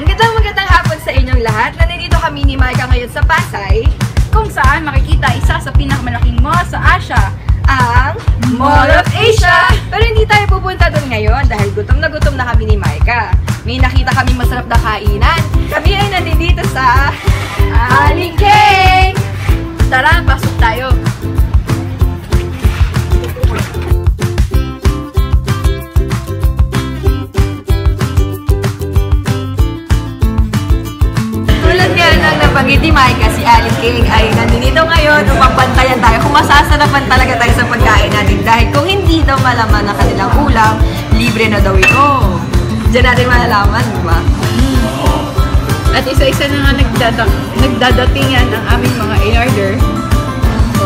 Magandang hapon sa inyong lahat. Nandito kami ni Maika ngayon sa Pasay, kung saan makikita isa sa pinakamalaking mall sa Asia, ang Mall of Asia. Pero hindi tayo pupunta doon ngayon dahil gutom na kami ni Maika. May nakita kami masarap na kainan. Kami ay nandito sa Aling Keng. Tara, pasok tayo. Nabanggit ni Maika, si Aling Keng ay nandito ngayon upang bantayan tayo kung masasarapan talaga tayo sa pagkain natin. Dahil kung hindi daw malaman ang kanilang ulam, libre na daw ito. Diyan natin malalaman, di ba? At isa-isa na nga nagdadatingan ang aming mga in-order.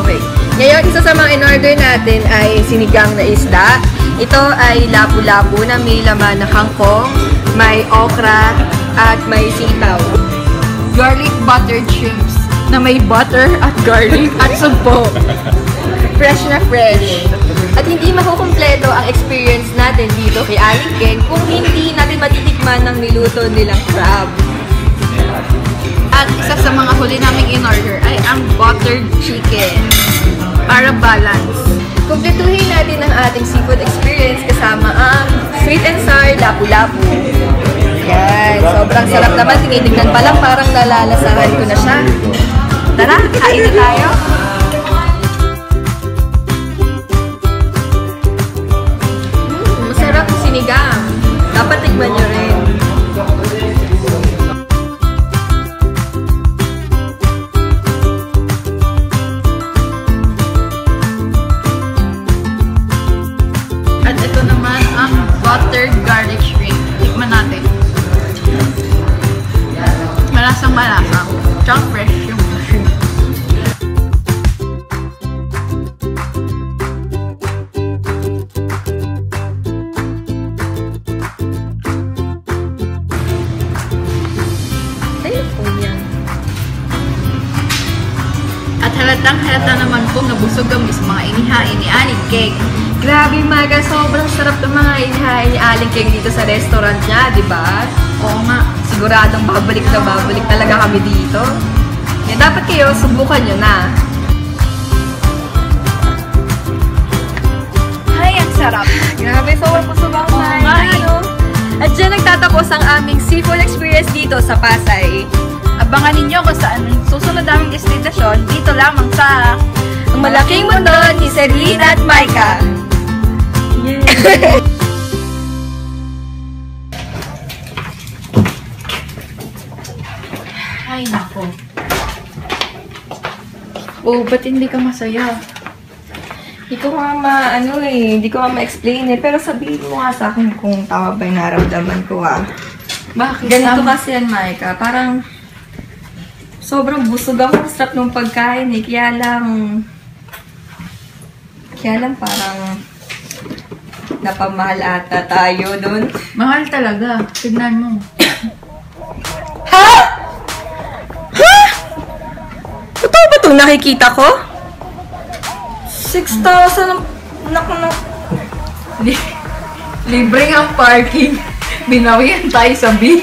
Okay. Ngayon, isa sa mga in-order natin ay sinigang na isda. Ito ay lapu-lapu na may laman na kangkong, may okra, at may sitaw. Garlic buttered shrimps na may butter at garlic at sugpo. Fresh na fresh. At hindi makukumpleto ang experience natin dito kay Aling Keng kung hindi natin matitikman ng niluto nilang crab. At isa sa mga huli naming in-order ay ang buttered chicken para balance. Kumpletuhin natin ang ating seafood experience kasama ang sweet and sour lapu-lapu. Yan, sobrang sarap naman. Tinitignan pa lang, parang nalalasahan ko na siya. Tara, kain na tayo. Masarap sinigang. Dapat tikman nyo rin. At ito naman ang buttered garlic shrimp. Tikman natin. Malasang-malasang. Tsaka fresh yung shrimp. Telephone yan. At halatang-halata naman pong nabusog kami sa mga inihain ni Aling Keng. Grabe, Maga. Sobrang sarap ng mga inihain ni Aling Keng dito sa restaurant niya, di ba? Oo nga. Siguradong babalik talaga kami dito. Eh, dapat kayo, subukan nyo na. Ay, ang sarap. Grabe, sobrang busog ako nga. At dyan nagtatapos ang aming seafood experience dito sa Pasay. Abangan ninyo kung saan susunod aming destinasyon dito lamang sa Ang Malaking Mundo ni Celine at Maika. Ay, nako. Oh, ba't hindi ka masaya? Hindi ko nga ma-explain eh. Pero sabihin mo nga sa akin kung tama ba yung naramdaman ko Bakit? Ganito kasi yan, Maika. Parang sobrang busog ako. Sarap ng pagkain eh. Kaya lang parang napamahal ata tayo dun. Mahal talaga. Tignan mo. Ha? Totoo ba itong nakikita ko? 6,000 Libre ang parking. Binawian tayo sa bill.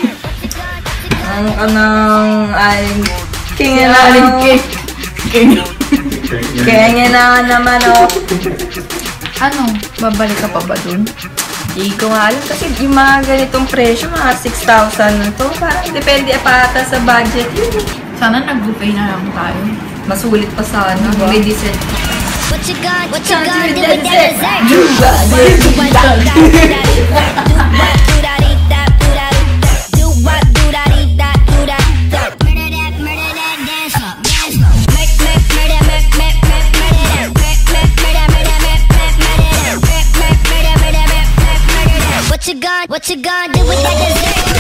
Ang kanang Aling Keng na Aling Keng. Kaya na naman Ano? Babalik ka pa ba dun? Hindi ko nga alam kasi yung mga ganitong presyo, mga 6,000 na to. Parang depende pa ata sa budget yun. Sana nag-buffet na lang tayo. Masulit pa sana. Diba? May dessert. What you gonna do with that dessert? What you gonna do with that dessert?